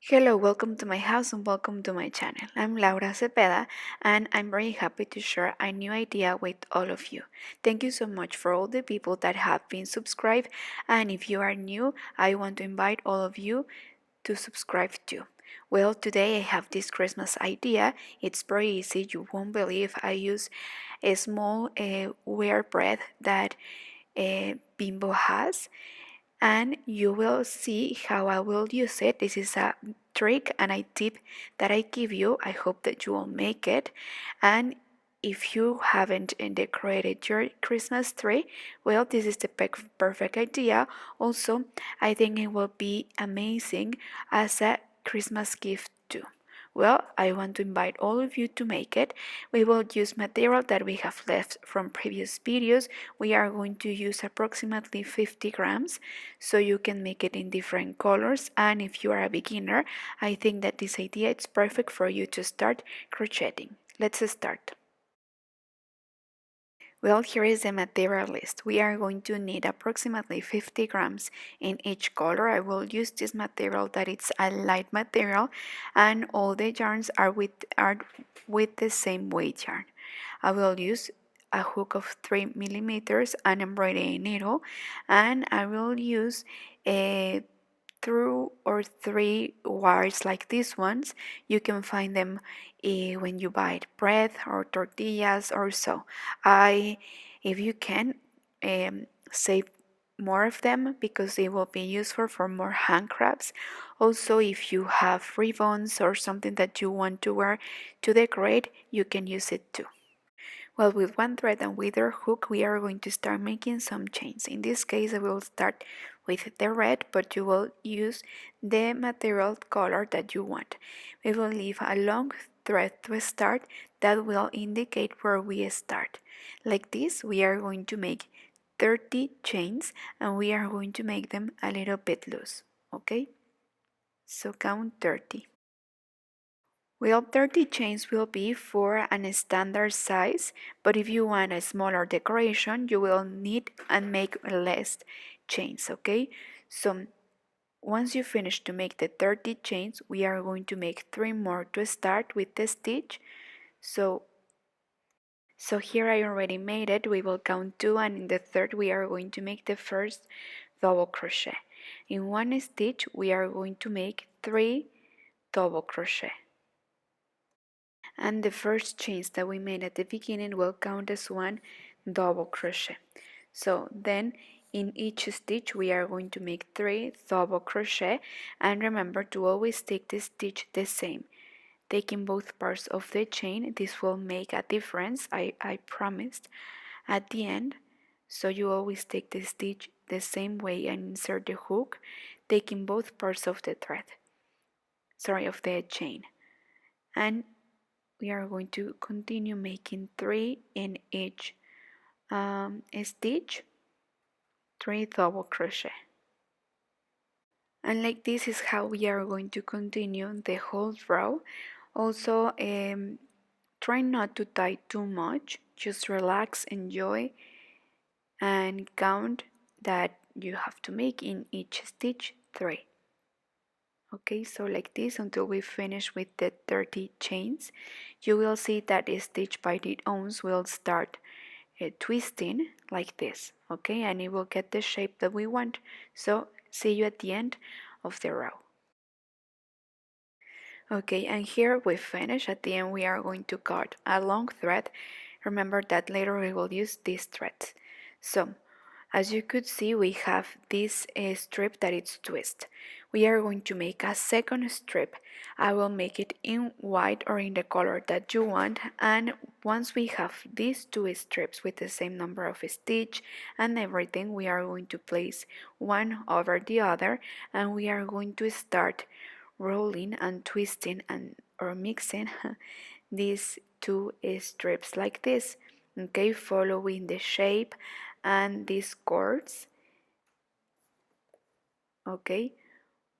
Hello, welcome to my house and welcome to my channel. I'm Laura Cepeda and I'm very happy to share a new idea with all of you. Thank you so much for all the people that have been subscribed, and if you are new, I want to invite all of you to subscribe too. Well, today I have this Christmas idea. It's very easy. You won't believe I use a small ware bread that Bimbo has, and you will see how I will use it. This is a trick and a tip that I give you. I hope that you will make it. And if you haven't decorated your Christmas tree, well, this is the perfect idea. Also, I think it will be amazing as a Christmas gift too. Well, I want to invite all of you to make it. We will use material that we have left from previous videos. We are going to use approximately 50 grams, so you can make it in different colors. And if you are a beginner, I think that this idea is perfect for you to start crocheting. Let's start. Well, here is the material list. We are going to need approximately 50 grams in each color. I will use this material that it's a light material, and all the yarns are with the same weight yarn. I will use a hook of 3 millimeters, an embroidery needle, and I will use a 2 or 3 wires like these ones. You can find them when you buy bread or tortillas or so. If you can, save more of them because they will be useful for more hand crafts. Also, if you have ribbons or something that you want to wear to decorate, you can use it too. Well, with one thread and with our hook, we are going to start making some chains. In this case, I will start with the red, but you will use the material color that you want. We will leave a long thread to start that will indicate where we start. Like this, we are going to make 30 chains, and we are going to make them a little bit loose, okay? So count 30. Well, 30 chains will be for a standard size, but if you want a smaller decoration, you will need and make less chains, okay? So once you finish to make the 30 chains, we are going to make 3 more to start with the stitch. So here I already made it. We will count 2, and in the third we are going to make the first double crochet. In one stitch we are going to make 3 double crochet. And the first chains that we made at the beginning will count as 1 double crochet. So then in each stitch we are going to make 3 double crochet, and remember to always take the stitch the same, taking both parts of the chain. This will make a difference, I promised, at the end. So you always take the stitch the same way and insert the hook, taking both parts of the of the chain. And we are going to continue making 3 in each stitch, 3 double crochet. And like this is how we are going to continue the whole row. Also, try not to tie too much, just relax, enjoy, and count that you have to make in each stitch 3. Okay, so like this until we finish with the 30 chains. You will see that stitch by the ends will start twisting like this, okay, and it will get the shape that we want. So see you at the end of the row. Okay, and here we finish. At the end we are going to cut a long thread. Remember that later we will use these threads. So as you could see, we have this strip that is twist. We are going to make a second strip. I will make it in white or in the color that you want, and once we have these 2 strips with the same number of stitch and everything, we are going to place one over the other, and we are going to start rolling and twisting or mixing these 2 strips like this, okay, following the shape and these cords. Okay,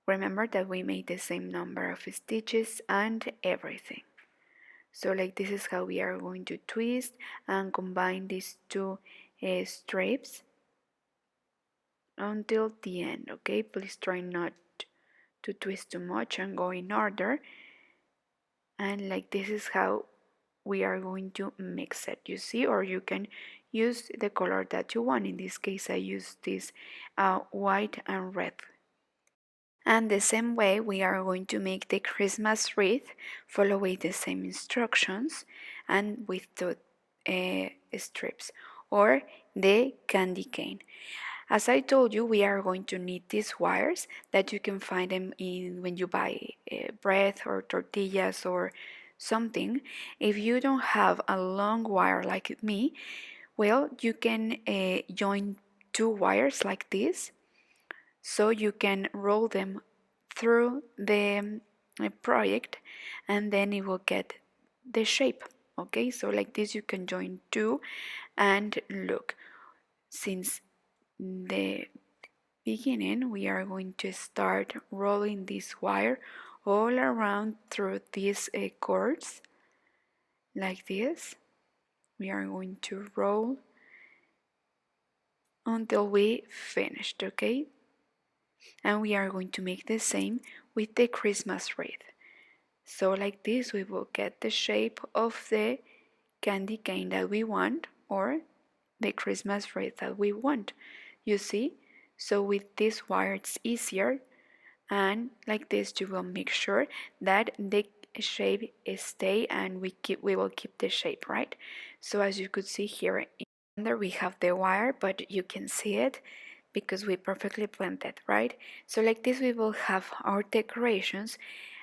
remember that we made the same number of stitches and everything. So like this is how we are going to twist and combine these 2 strips until the end. Okay, please try not to twist too much and go in order. And like this is how we are going to mix it, you see, or you can use the color that you want. In this case I use this white and red. And the same way we are going to make the Christmas wreath, following the same instructions and with the strips or the candy cane. As I told you, we are going to need these wires that you can find them in when you buy bread or tortillas or something. If you don't have a long wire like me, well, you can join two wires like this, so you can roll them through the project and then it will get the shape. Okay, so like this you can join two, and look, since the beginning we are going to start rolling this wire all around through these cords like this. We are going to roll until we finished, okay? And we are going to make the same with the Christmas wreath. So like this we will get the shape of the candy cane that we want, or the Christmas wreath that we want, you see. So with this wire it's easier, and like this you will make sure that the shape stay and we will keep the shape, right? So as you could see here under we have the wire, but you can see it because we perfectly blended, right? So like this we will have our decorations.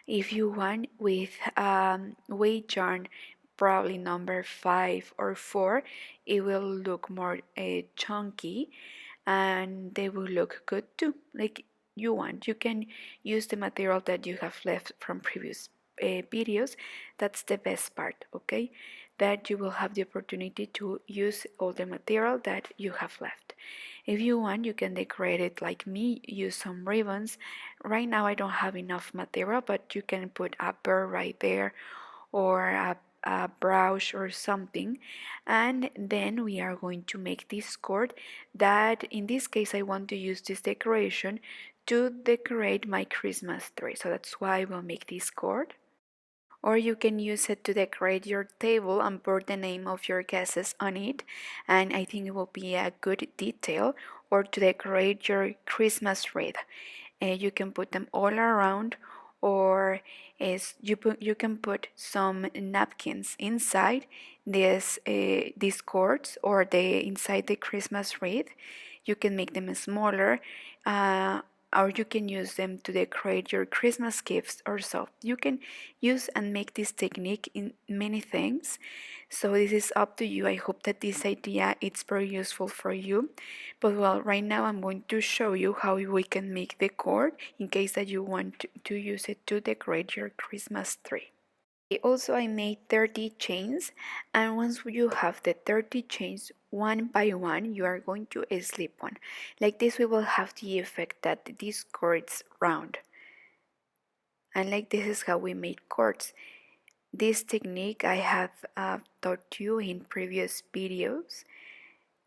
If you want with weight yarn, probably number 5 or 4, it will look more chunky and they will look good too, like you want. You can use the material that you have left from previous videos. That's the best part, okay? That you will have the opportunity to use all the material that you have left. If you want, you can decorate it like me, use some ribbons. Right now I don't have enough material, but you can put a bird right there, or a brush or something. And then we are going to make this cord that in this case I want to use this decoration to decorate my Christmas tree, so that's why I will make this cord. Or you can use it to decorate your table and put the name of your guests on it, and I think it will be a good detail. Or to decorate your Christmas wreath, you can put them all around, or you can put some napkins inside these cords, or the inside the Christmas wreath. You can make them smaller, uh, or you can use them to decorate your Christmas gifts or so. You can use and make this technique in many things. So this is up to you. I hope that this idea is very useful for you. But well, right now I'm going to show you how we can make the cord in case that you want to use it to decorate your Christmas tree. Also, I made 30 chains, and once you have the 30 chains one by one, you are going to slip one. Like this we will have the effect that this cord is round. And like this is how we make cords. This technique I have taught you in previous videos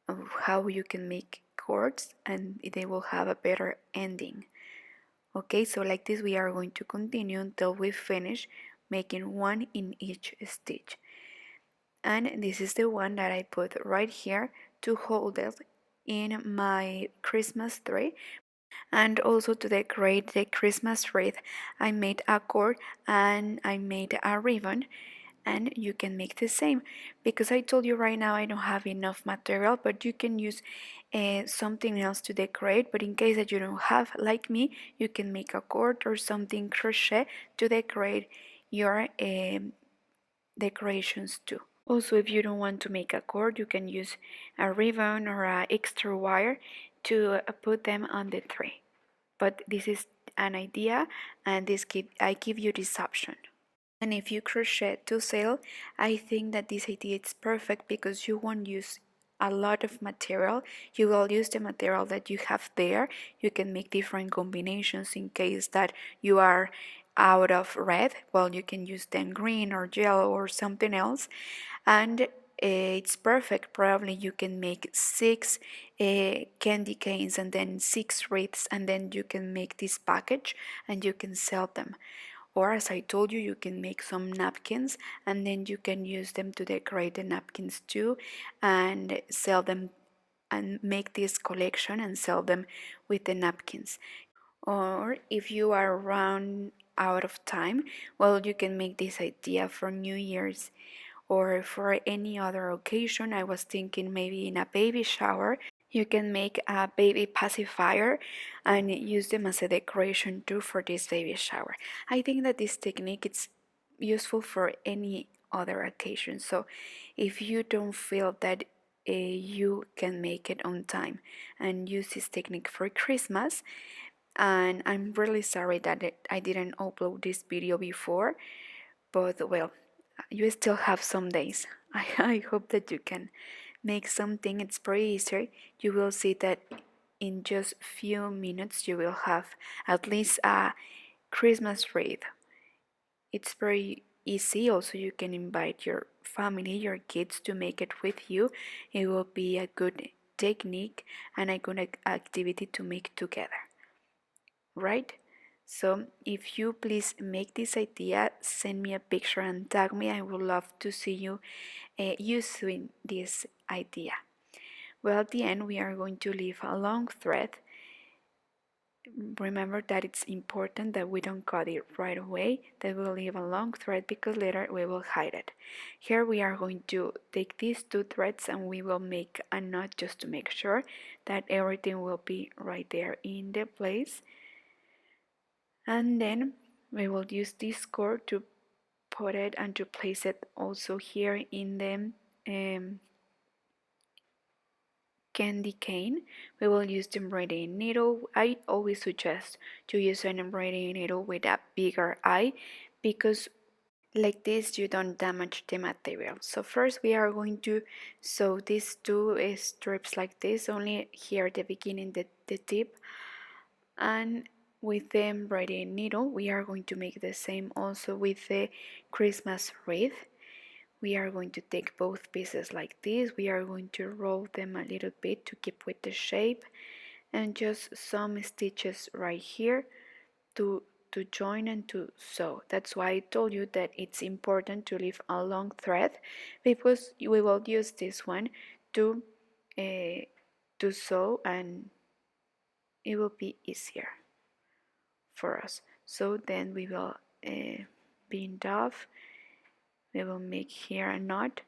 of how you can make cords and they will have a better ending. Okay, so like this we are going to continue until we finish making one in each stitch. And this is the one that I put right here to hold it in my Christmas tree. And also to decorate the Christmas wreath, I made a cord and I made a ribbon, and you can make the same. Because I told you right now I don't have enough material, but you can use something else to decorate. But in case that you don't have, like me, you can make a cord or something crochet to decorate your decorations too. Also, if you don't want to make a cord, you can use a ribbon or a extra wire to put them on the tree. But this is an idea, and I give you this option. And if you crochet to sale, I think that this idea is perfect because you won't use a lot of material. You will use the material that you have there. You can make different combinations in case that you are out of red. Well, you can use then green or yellow or something else. And it's perfect. Probably you can make 6 candy canes and then 6 wreaths, and then you can make this package and you can sell them. Or as I told you, you can make some napkins and then you can use them to decorate the napkins too and sell them and make this collection and sell them with the napkins. Or if you are run out of time, well, you can make this idea for New Year's or for any other occasion. I was thinking maybe in a baby shower, you can make a baby pacifier and use them as a decoration too for this baby shower. I think that this technique is useful for any other occasion. So if you don't feel that you can make it on time and use this technique for Christmas, and I'm really sorry that I didn't upload this video before, but well, you still have some days. I hope that you can make something. It's pretty easy. You will see that in just few minutes you will have at least a Christmas wreath. It's very easy. Also, you can invite your family, your kids to make it with you. It will be a good technique and a good activity to make together, right? So if you please make this idea, send me a picture and tag me. I would love to see you using this idea. Well, at the end, we are going to leave a long thread. Remember that it's important that we don't cut it right away, that we'll leave a long thread because later we will hide it. Here we are going to take these 2 threads and we will make a knot just to make sure that everything will be right there in the place. And then we will use this cord to put it and to place it also here in the candy cane. We will use the embroidery needle. I always suggest to use an embroidery needle with a bigger eye because like this you don't damage the material. So first we are going to sew these 2 strips like this, only here at the beginning, the tip, and with the embroidery needle we are going to make the same also with the Christmas wreath. We are going to take both pieces like this. We are going to roll them a little bit to keep with the shape and just some stitches right here to join and to sew. That's why I told you that it's important to leave a long thread because we will use this one to sew and it will be easier for us. So then we will bind off. We will make here a knot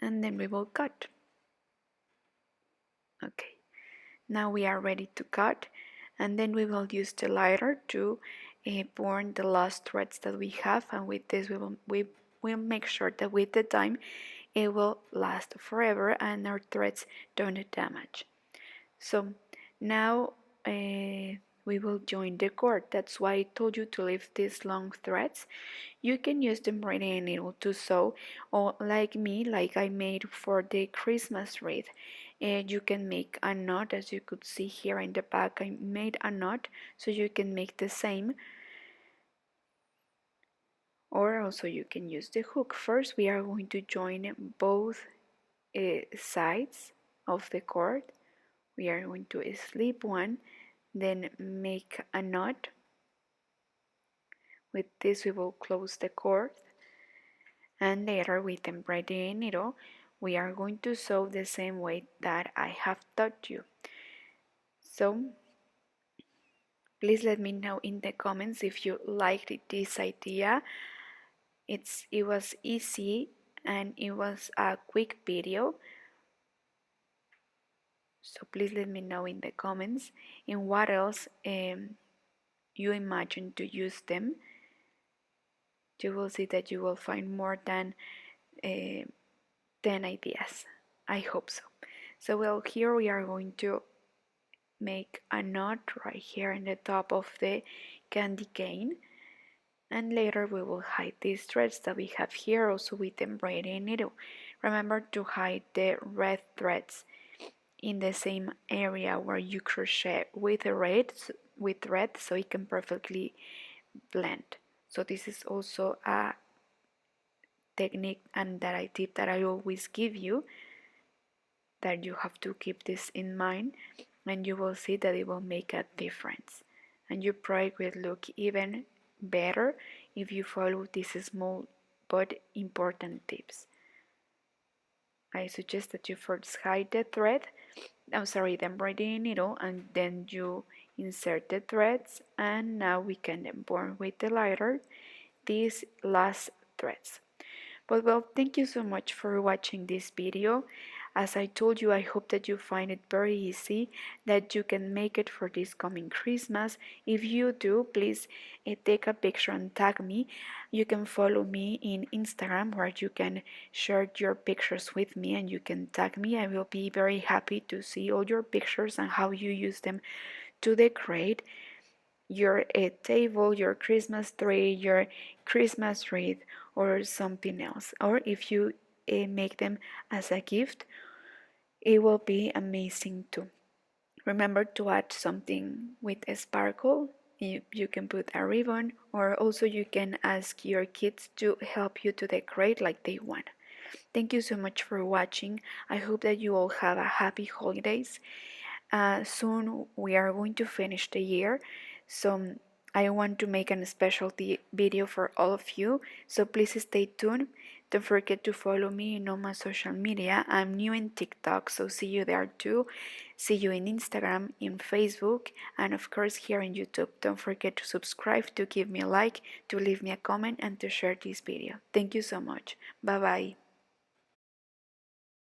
and then we will cut. Okay, now we are ready to cut and then we will use the lighter to burn the last threads that we have, and with this we will make sure that with the time it will last forever and our threads don't damage. So now we will join the cord. That's why I told you to leave these long threads. You can use the embroidery needle to sew, or like me, like I made for the Christmas wreath. You can make a knot, as you could see here in the back. I made a knot, so you can make the same. Or also you can use the hook. First, we are going to join both sides of the cord. We are going to slip one, then make a knot. With this we will close the cord, and later with embroidery needle we are going to sew the same way that I have taught you. So please let me know in the comments if you liked this idea. It was easy and it was a quick video. So please let me know in the comments in what else you imagine to use them. You will see that you will find more than 10 ideas. I hope so. So well, here we are going to make a knot right here in the top of the candy cane, and later we will hide these threads that we have here also with the embroidery needle. Remember to hide the red threads in the same area where you crochet with the red so it can perfectly blend. So this is also a technique and that I tip that I always give you, that you have to keep this in mind, and you will see that it will make a difference. And your project will look even better if you follow these small but important tips. I suggest that you first hide the thread, the embroidery needle, and then you insert the threads, and now we can then burn with the lighter these last threads. But well, thank you so much for watching this video. As I told you, I hope that you find it very easy, that you can make it for this coming Christmas. If you do, please take a picture and tag me. You can follow me in Instagram, where you can share your pictures with me and you can tag me. I will be very happy to see all your pictures and how you use them to decorate your table, your Christmas tree, your Christmas wreath, or something else. Or if you make them as a gift, it will be amazing too. Remember to add something with a sparkle. You can put a ribbon, or also you can ask your kids to help you to decorate like they want. Thank you so much for watching. I hope that you all have a happy holidays. Soon we are going to finish the year, so I want to make a special video for all of you, so please stay tuned. Don't forget to follow me in all my social media. I'm new in TikTok, so see you there too. See you in Instagram, in Facebook, and of course here in YouTube. Don't forget to subscribe, to give me a like, to leave me a comment, and to share this video. Thank you so much. Bye bye.